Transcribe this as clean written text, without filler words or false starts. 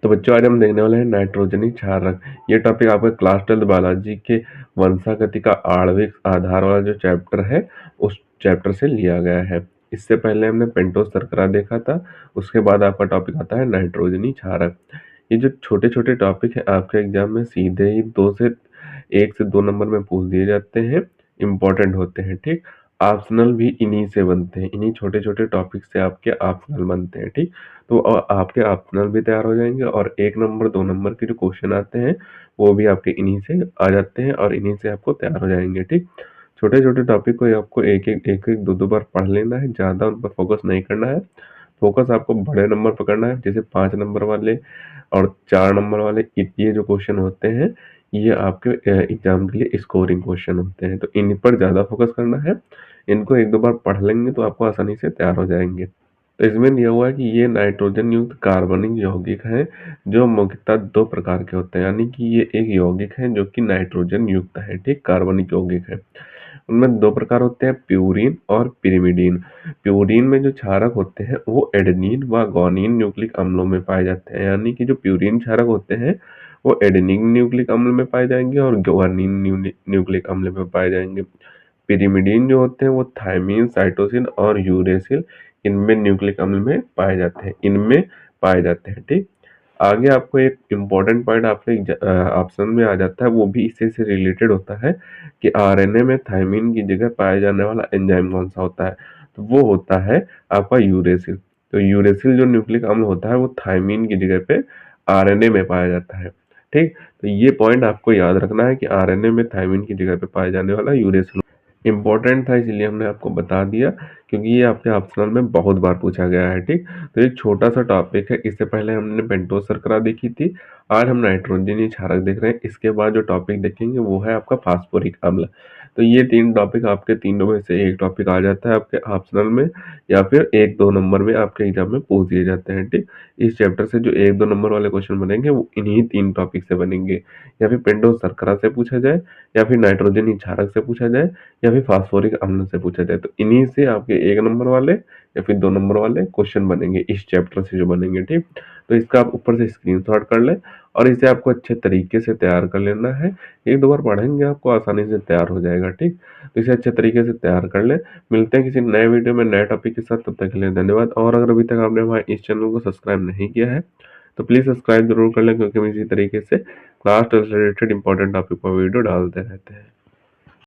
तो बच्चों आज हम देखने वाले हैं नाइट्रोजनी क्षारक। ये टॉपिक आपका क्लास 12 बायोलॉजी के वंशागति का आणविक आधार वाला जो चैप्टर है उस चैप्टर से लिया गया है। इससे पहले हमने पेंटोस शर्करा देखा था, उसके बाद आपका टॉपिक आता है नाइट्रोजनी क्षारक। ये जो छोटे छोटे टॉपिक है आपके एग्जाम में सीधे ही 1 से 2 नंबर में पूछ दिए जाते हैं, इंपॉर्टेंट होते हैं। ठीक, ऑप्शनल भी इन्हीं से बनते हैं, इन्हीं छोटे छोटे टॉपिक से आपके ऑप्शनल बनते हैं। ठीक, तो आपके ऑप्शनल भी तैयार हो जाएंगे और 1 नंबर 2 नंबर के जो क्वेश्चन आते हैं वो भी आपके इन्हीं से आ जाते हैं और इन्हीं से आपको तैयार हो जाएंगे। ठीक, छोटे छोटे टॉपिक को आपको एक एक दो दो बार पढ़ लेना है, ज़्यादा उन पर फोकस नहीं करना है। फोकस आपको बड़े नंबर पर करना है, जैसे 5 नंबर वाले और 4 नंबर वाले। ये जो क्वेश्चन होते हैं ये आपके एग्जाम के लिए स्कोरिंग क्वेश्चन होते हैं, तो इन पर ज़्यादा फोकस करना है। इनको 1 2 बार पढ़ लेंगे तो आपको आसानी से तैयार हो जाएंगे। तो इसमें दिया हुआ है कि ये नाइट्रोजन युक्त कार्बनिक यौगिक हैं जो मुख्यतः 2 प्रकार के होते हैं, यानी कि ये एक यौगिक है जो कि नाइट्रोजन युक्त है। ठीक, कार्बनिक यौगिक है। उनमें 2 प्रकार होते हैं, प्यूरीन और पिरिमिडीन। प्यूरीन में जो क्षारक होते हैं वो एडेनिन व गुआनिन न्यूक्लिक अम्लों में पाए जाते हैं, यानी कि जो प्यूरीन क्षारक होते हैं वो एडेनिन न्यूक्लिक अम्ल में पाए जाएंगे और गुआनिन न्यूक्लिक अम्ल में पाए जाएंगे। पिरिमिडीन जो होते हैं वो थायमीन, साइटोसिन और यूरेसिल इनमें न्यूक्लिक अम्ल में पाए जाते हैं, इनमें पाए जाते हैं। ठीक, आगे आपको एक इम्पोर्टेंट पॉइंट आपके ऑप्शन में आ जाता है, वो भी इसी से रिलेटेड होता है कि आरएनए में थायमीन की जगह पाया जाने वाला एंजाइम कौन सा होता है, तो वो होता है आपका यूरेसिल। तो यूरेसिल जो न्यूक्लिक अम्ल होता है वो थायमीन की जगह पे आरएनए में पाया जाता है। ठीक, तो ये पॉइंट आपको याद रखना है कि आरएनए में थायमीन की जगह पे पाया जाने वाला यूरेसिल इम्पोर्टेंट था, इसलिए हमने आपको बता दिया क्योंकि ये आपके ऑप्शनल में बहुत बार पूछा गया है। ठीक, तो एक छोटा सा टॉपिक है, इससे पहले हमने पेंटोस शर्करा देखी थी, आज हम नाइट्रोजनी क्षारक देख रहे हैं। इसके बाद जो टॉपिक देखेंगे वो है आपका फास्फोरिक अम्ल। तो ये 3 टॉपिक आपके तीनों में से एक टॉपिक आ जाता है आपके ऑप्शनल में, या फिर 1 2 नंबर में आपके एग्जाम में पूछ दिए जाते हैं। ठीक, इस चैप्टर से जो 1 2 नंबर वाले क्वेश्चन बनेंगे वो इन्हीं 3 टॉपिक से बनेंगे, या फिर पेंटोस शर्करा से पूछा जाए, या फिर नाइट्रोजनी क्षारक से पूछा जाए, या फिर फास्फोरिक अम्ल से पूछा जाए। तो इन्हीं से आपके 1 नंबर वाले या फिर 2 नंबर वाले क्वेश्चन बनेंगे, इस चैप्टर से जो बनेंगे। ठीक, तो इसका आप ऊपर से स्क्रीनशॉट कर लें और इसे आपको अच्छे तरीके से तैयार कर लेना है। 1 2 बार पढ़ेंगे आपको आसानी से तैयार हो जाएगा। ठीक, तो इसे अच्छे तरीके से तैयार कर लें। मिलते हैं किसी नए वीडियो में नए टॉपिक के साथ, तब तक के लिए धन्यवाद। और अगर अभी तक आपने हमारे इस चैनल को सब्सक्राइब नहीं किया है तो प्लीज़ सब्सक्राइब जरूर कर लें, क्योंकि हम इसी तरीके से क्लास 12 से रिलेटेड इंपॉर्टेंट टॉपिक पर वीडियो डालते रहते हैं।